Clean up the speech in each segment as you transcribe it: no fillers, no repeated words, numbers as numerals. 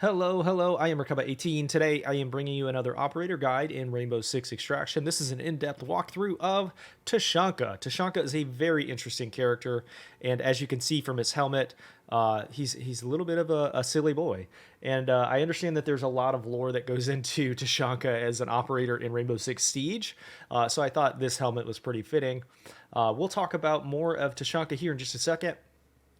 Hello, hello. I am Capitao. Today, I am bringing you another operator guide in Rainbow Six Extraction. This is an in-depth walkthrough of Tachanka. Tachanka is a very interesting character, and as you can see from his helmet, he's a little bit of a silly boy. And I understand that there's a lot of lore that goes into Tachanka as an operator in Rainbow Six Siege, so I thought this helmet was pretty fitting. We'll talk about more of Tachanka here in just a second.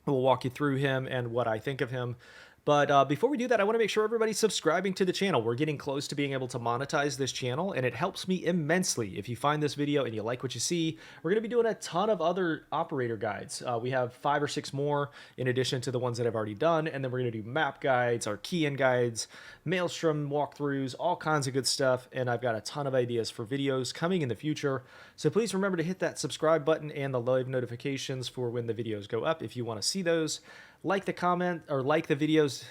We'll walk you through him and what I think of him. But before we do that, I want to make sure everybody's subscribing to the channel. We're getting close to being able to monetize this channel, and it helps me immensely. If you find this video and you like what you see, we're going to be doing a ton of other operator guides. We have 5 or 6 more in addition to the ones that I've already done, and then we're going to do map guides, our key-in guides, Maelstrom walkthroughs, all kinds of good stuff, and I've got a ton of ideas for videos coming in the future. So please remember to hit that subscribe button and the live notifications for when the videos go up if you want to see those. Like the comment or like the videos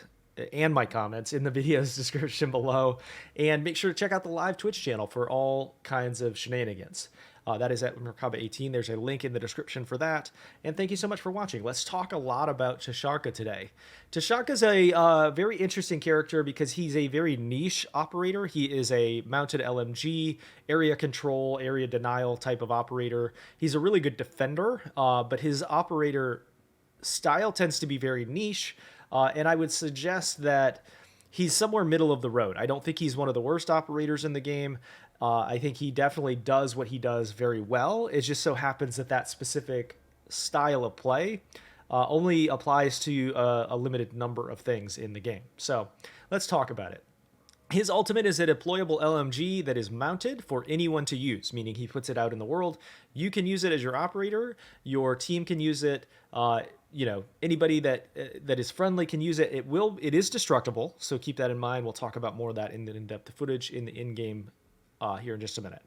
and my comments in the video's description below, and make sure to check out the live Twitch channel for all kinds of shenanigans. That is at Merkaba18. There's a link in the description for that. And thank you so much for watching. Let's talk a lot about Tachanka today. Tachanka is a very interesting character because he's a very niche operator. He is a mounted LMG, area control, area denial type of operator. He's a really good defender, but his operator style tends to be very niche, and I would suggest that he's somewhere middle of the road. I don't think he's one of the worst operators in the game. I think he definitely does what he does very well. It just so happens that that specific style of play only applies to a limited number of things in the game. So let's talk about it. His ultimate is a deployable LMG that is mounted for anyone to use, meaning he puts it out in the world. You can use it as your operator. Your team can use it. Anybody that is friendly can use it. It is destructible, so keep that in mind. We'll talk about more of that in the in-depth footage in the in-game here in just a minute.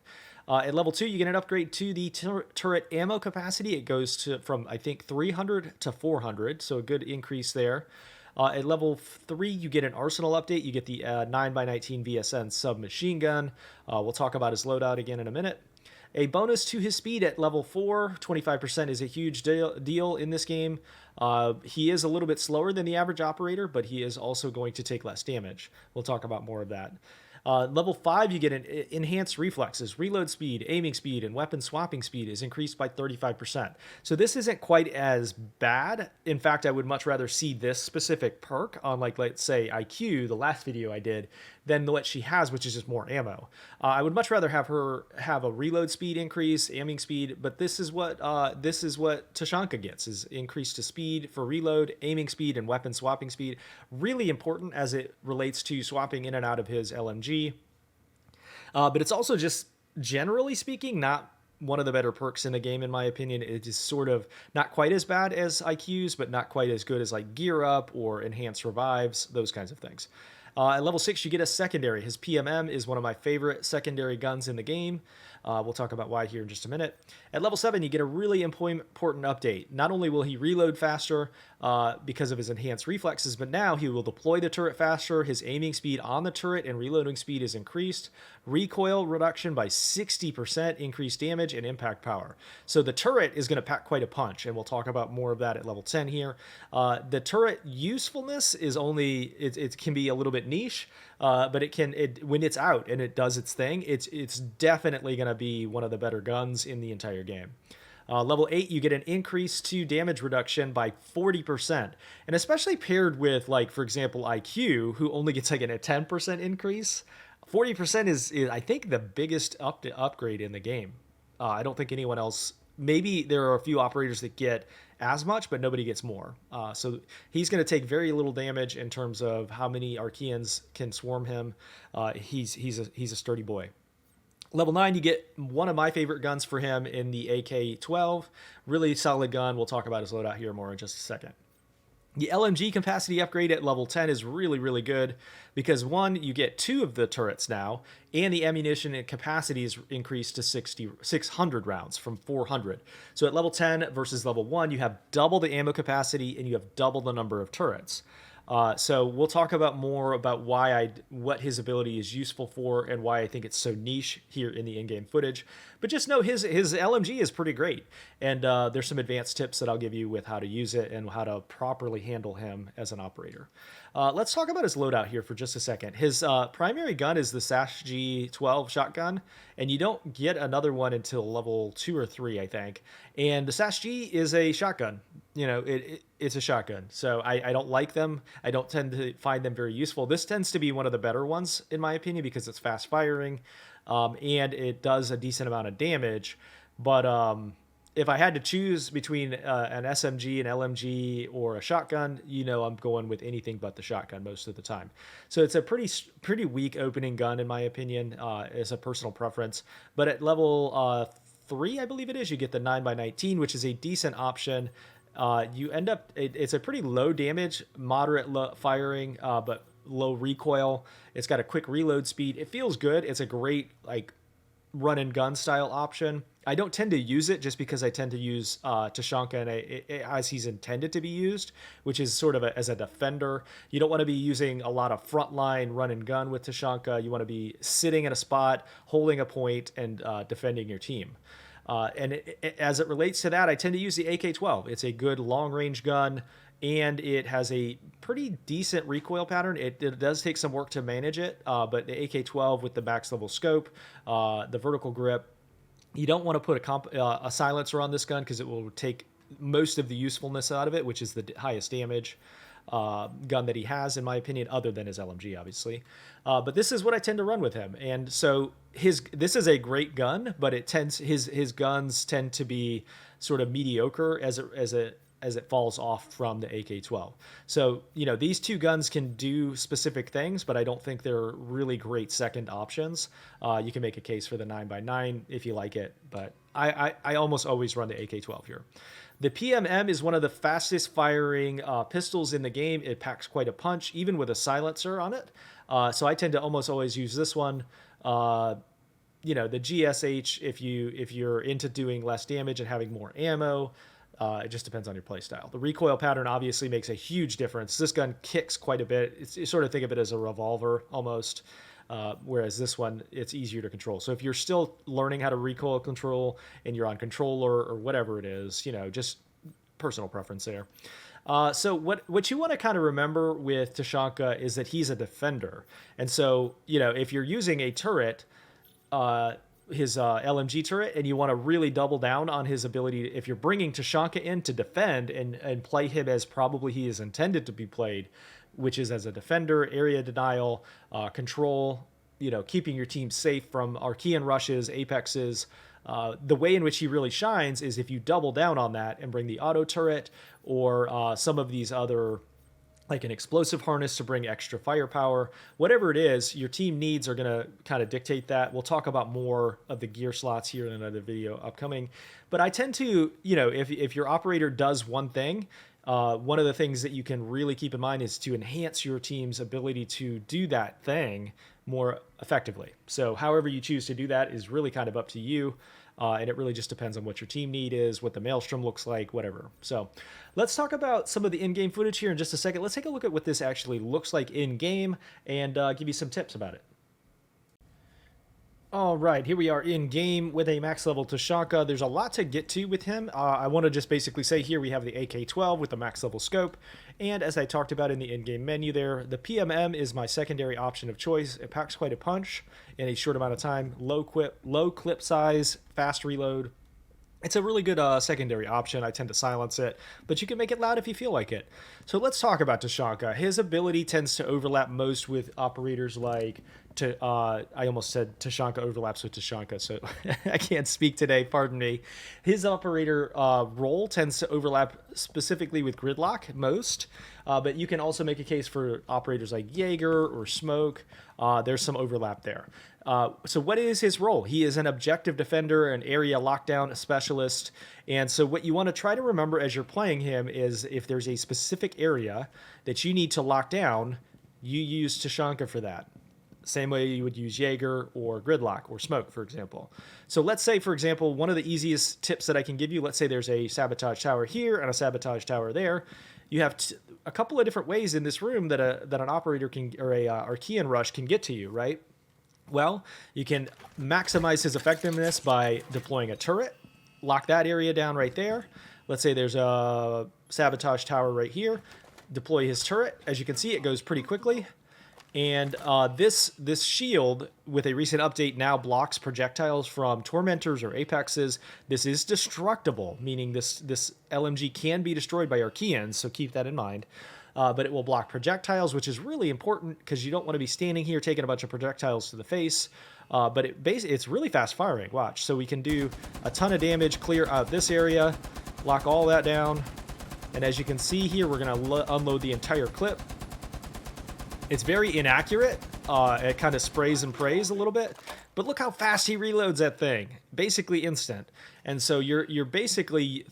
At level 2, you get an upgrade to the turret ammo capacity. It goes from I think 300 to 400, so a good increase there. At level 3, you get an arsenal update. You get the 9x19 VSN submachine gun. We'll talk about his loadout again in a minute. A bonus to his speed at level 4, 25% is a huge deal in this game. He is a little bit slower than the average operator, but he is also going to take less damage. We'll talk about more of that. Level 5, you get an enhanced reflexes, reload speed, aiming speed, and weapon swapping speed is increased by 35%. So this isn't quite as bad. In fact, I would much rather see this specific perk on, like, let's say IQ, the last video I did, than what she has, which is just more ammo. I would much rather have her have a reload speed increase, aiming speed, but this is what Tachanka gets, is increase to speed for reload, aiming speed, and weapon swapping speed. Really important as it relates to swapping in and out of his LMG. But it's also just, generally speaking, not one of the better perks in the game, in my opinion. It is sort of not quite as bad as IQs, but not quite as good as like Gear Up or Enhanced Revives, those kinds of things. At level 6, you get a secondary. His PMM is one of my favorite secondary guns in the game. We'll talk about why here in just a minute. At level 7, you get a really important update. Not only will he reload faster because of his enhanced reflexes, but now he will deploy the turret faster. His aiming speed on the turret and reloading speed is increased. Recoil reduction by 60%, increased damage, and impact power. So the turret is going to pack quite a punch, and we'll talk about more of that at level 10 here. The turret usefulness is only, it can be a little bit niche, but when it's out and it does its thing, it's definitely going to be one of the better guns in the entire game. Level 8, you get an increase to damage reduction by 40%. And especially paired with, like, for example, IQ, who only gets like a 10% increase, 40% is, I think, the biggest upgrade in the game. I don't think anyone else, maybe there are a few operators that get as much, but nobody gets more. So he's going to take very little damage in terms of how many Archeans can swarm him. He's a sturdy boy. Level 9, you get one of my favorite guns for him in the AK-12. Really solid gun. We'll talk about his loadout here more in just a second. The LMG capacity upgrade at level 10 is really, really good because, one, you get 2 of the turrets now, and the ammunition and capacity is increased to 600 rounds from 400. So at level 10 versus level 1, you have double the ammo capacity and you have double the number of turrets. So we'll talk about more about what his ability is useful for and why I think it's so niche here in the in-game footage. But just know his LMG is pretty great, and there's some advanced tips that I'll give you with how to use it and how to properly handle him as an operator. Let's talk about his loadout here for just a second. His primary gun is the Sash G12 shotgun, and you don't get another one until level 2 or 3, I think. And the Sash G is a shotgun. You know, it's a shotgun. So I don't like them. I don't tend to find them very useful. This tends to be one of the better ones, in my opinion, because it's fast firing, and it does a decent amount of damage. But if I had to choose between an SMG, an LMG, or a shotgun, you know I'm going with anything but the shotgun most of the time. So it's a pretty weak opening gun, in my opinion, as a personal preference. But at level 3, I believe it is, you get the 9x19, which is a decent option. You end up, it's a pretty low damage, moderate firing, but low recoil. It's got a quick reload speed. It feels good. It's a great like run and gun style option. I don't tend to use it just because I tend to use Tachanka as he's intended to be used, which is sort of as a defender. You don't want to be using a lot of frontline run and gun with Tachanka. You want to be sitting in a spot, holding a point, and defending your team. As it relates to that, I tend to use the AK-12. It's a good long-range gun, and it has a pretty decent recoil pattern. It does take some work to manage it, but the AK-12 with the max level scope, the vertical grip, you don't want to put a silencer on this gun because it will take most of the usefulness out of it, which is the highest damage gun that he has, in my opinion, other than his LMG, obviously. But this is what I tend to run with him, and so this is a great gun, but his guns tend to be sort of mediocre as it falls off from the AK-12. So, you know, these two guns can do specific things, but I don't think they're really great second options. You can make a case for the 9x9 if you like it, but I almost always run the AK-12 here. The PMM is one of the fastest firing pistols in the game. It packs quite a punch, even with a silencer on it. So I tend to almost always use this one. You know, the GSH, if you're into doing less damage and having more ammo, it just depends on your playstyle. The recoil pattern obviously makes a huge difference. This gun kicks quite a bit. You sort of think of it as a revolver almost, whereas this one, it's easier to control. So if you're still learning how to recoil control and you're on controller or whatever it is, you know, just personal preference there. So what you want to kind of remember with Tachanka is that he's a defender. And so, you know, if you're using a turret, his LMG turret, and you want to really double down on his ability, if you're bringing Tachanka in to defend and play him as probably he is intended to be played, which is as a defender, area denial, control, you know, keeping your team safe from Archean rushes, apexes. The way in which he really shines is if you double down on that and bring the auto turret or some of these other, like an explosive harness to bring extra firepower. Whatever it is, your team needs are going to kind of dictate that. We'll talk about more of the gear slots here in another video upcoming. But I tend to, you know, if your operator does one thing, one of the things that you can really keep in mind is to enhance your team's ability to do that thing more effectively. So however you choose to do that is really kind of up to you. And it really just depends on what your team need is, what the Maelstrom looks like, whatever. So let's talk about some of the in-game footage here in just a second. Let's take a look at what this actually looks like in-game and give you some tips about it. All right, here we are in game with a max level Tachanka. There's a lot to get to with him. I want to just basically say here we have the AK-12 with the max level scope. And as I talked about in the in-game menu there, the PMM is my secondary option of choice. It packs quite a punch in a short amount of time. Low clip size, fast reload. It's a really good secondary option. I tend to silence it, but you can make it loud if you feel like it. So let's talk about Tachanka. His ability tends to overlap most with operators like, I almost said Tachanka overlaps with Tachanka, so I can't speak today, pardon me. His operator role tends to overlap specifically with Gridlock most, but you can also make a case for operators like Jaeger or Smoke. There's some overlap there. So what is his role? He is an objective defender, an area lockdown specialist. And so what you want to try to remember as you're playing him is if there's a specific area that you need to lock down, you use Tachanka for that. Same way you would use Jaeger or Gridlock or Smoke, for example. So let's say, for example, one of the easiest tips that I can give you, let's say there's a sabotage tower here and a sabotage tower there. You have a couple of different ways in this room that an operator can, or a Archean rush can get to you, right? Well, you can maximize his effectiveness by deploying a turret, lock that area down right there. Let's say there's a sabotage tower right here. deploy his turret. As you can see, it goes pretty quickly. And this shield, with a recent update, now blocks projectiles from tormentors or apexes. This is destructible, meaning this LMG can be destroyed by Archaeans, so keep that in mind. But it will block projectiles, which is really important because you don't want to be standing here taking a bunch of projectiles to the face. But it's really fast firing. Watch. So we can do a ton of damage, clear out this area, lock all that down. And as you can see here, we're going to unload the entire clip. It's very inaccurate. It kind of sprays and prays a little bit. But look how fast he reloads that thing. Basically instant. And so you're basically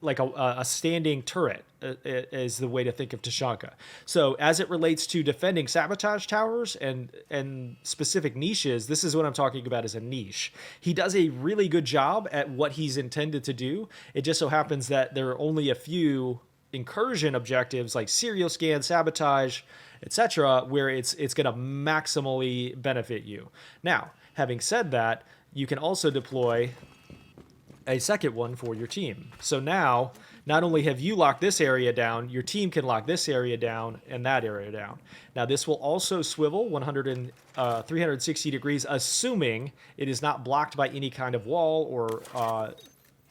like a standing turret is the way to think of Tachanka. So as it relates to defending sabotage towers and specific niches, this is what I'm talking about as a niche. He does a really good job at what he's intended to do. It just so happens that there are only a few incursion objectives like serial scan, sabotage, etc., where it's going to maximally benefit you. Now, having said that, you can also deploy a second one for your team. So now, not only have you locked this area down, your team can lock this area down and that area down. Now, this will also swivel 360 degrees, assuming it is not blocked by any kind of wall or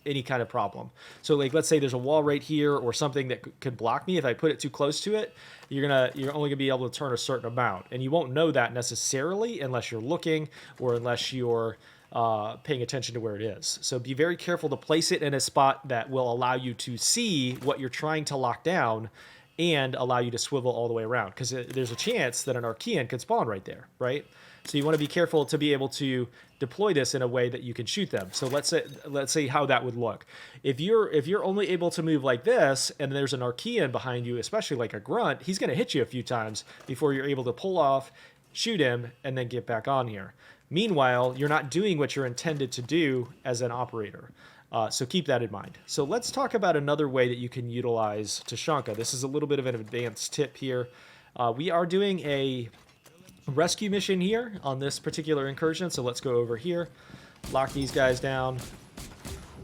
any kind of problem. So like, let's say there's a wall right here or something that could block me. If I put it too close to it, you're only gonna be able to turn a certain amount, and you won't know that necessarily unless you're looking or unless you're paying attention to where it is. So be very careful to place it in a spot that will allow you to see what you're trying to lock down and allow you to swivel all the way around, because there's a chance that an Archaean could spawn right there, right? So you want to be careful to be able to deploy this in a way that you can shoot them. So let's say how that would look. If you're only able to move like this, and there's an Archaean behind you, especially like a grunt, he's going to hit you a few times before you're able to pull off, shoot him, and then get back on here. Meanwhile, you're not doing what you're intended to do as an operator. So keep that in mind. So let's talk about another way that you can utilize Tachanka. This is a little bit of an advanced tip here. We are doing a rescue mission here on this particular incursion, so let's go over here, lock these guys down.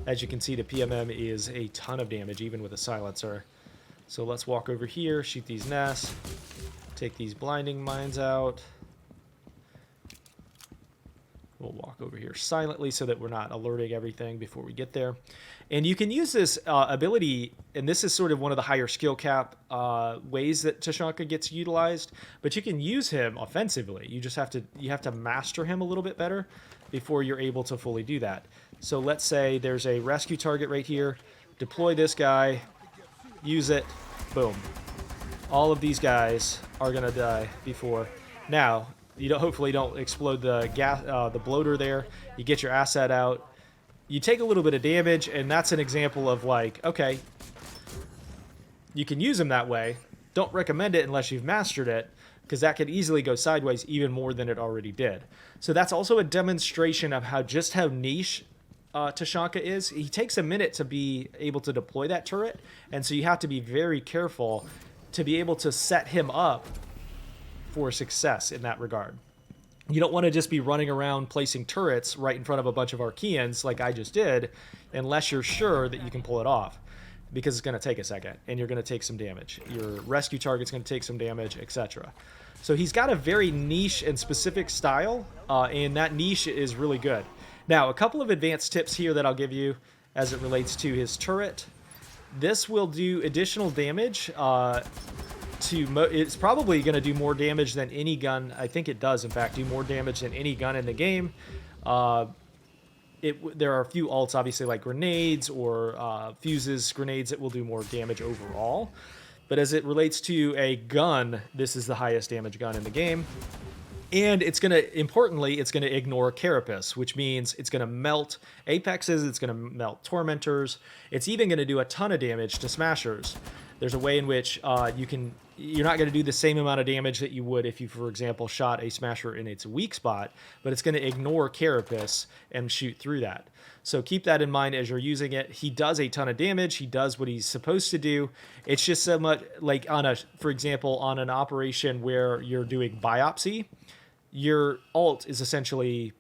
As you can see, the PMM is a ton of damage, even with a silencer. So let's walk over here, shoot these nests, take these blinding mines out. We'll walk over here silently so that we're not alerting everything before we get there. And you can use this ability, and this is sort of one of the higher skill cap ways that Tachanka gets utilized, but you can use him offensively. You just have to master him a little bit better before you're able to fully do that. So let's say there's a rescue target right here. Deploy this guy, use it, boom. All of these guys are gonna die before. Now, you hopefully don't explode the gas, the bloater there. You get your asset out. You take a little bit of damage, and that's an example of like, okay, you can use them that way. Don't recommend it unless you've mastered it, because that could easily go sideways even more than it already did. So that's also a demonstration of how niche Tachanka is. He takes a minute to be able to deploy that turret, and so you have to be very careful to be able to set him up for success in that regard. You don't want to just be running around placing turrets right in front of a bunch of Archaeans like I just did, unless you're sure that you can pull it off, because it's going to take a second and you're going to take some damage. Your rescue target's going to take some damage, etc. So he's got a very niche and specific style, and that niche is really good. Now, a couple of advanced tips here that I'll give you as it relates to his turret. This will do additional damage. It's probably going to do more damage than any gun. I think it does, in fact, do more damage than any gun in the game. There are a few alts, obviously, like grenades or fuses, grenades that will do more damage overall. But as it relates to a gun, this is the highest damage gun in the game. And it's going to, importantly, it's going to ignore carapace, which means it's going to melt apexes, it's going to melt tormentors. It's even going to do a ton of damage to smashers. There's a way in which you're not going to do the same amount of damage that you would if you, for example, shot a smasher in its weak spot, but it's going to ignore carapace and shoot through that. So keep that in mind as you're using it. He does a ton of damage. He does what he's supposed to do. It's just so much like for example, on an operation where you're doing biopsy, your ult is essentially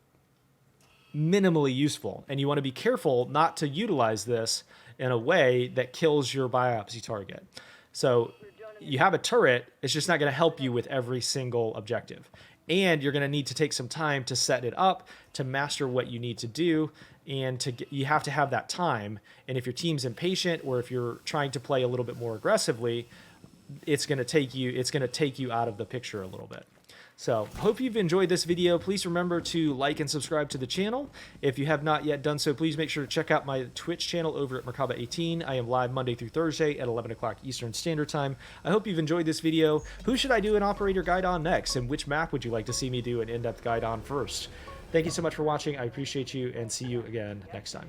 minimally useful, and you want to be careful not to utilize this in a way that kills your biopsy target. So you have a turret, it's just not going to help you with every single objective. And you're going to need to take some time to set it up, to master what you need to do, and you have to have that time. And if your team's impatient, or if you're trying to play a little bit more aggressively, it's going to take you out of the picture a little bit. So hope you've enjoyed this video. Please remember to like and subscribe to the channel. If you have not yet done so, please make sure to check out my Twitch channel over at Merkaba18. I am live Monday through Thursday at 11 o'clock Eastern Standard Time. I hope you've enjoyed this video. Who should I do an operator guide on next? And which map would you like to see me do an in-depth guide on first? Thank you so much for watching. I appreciate you, and see you again next time.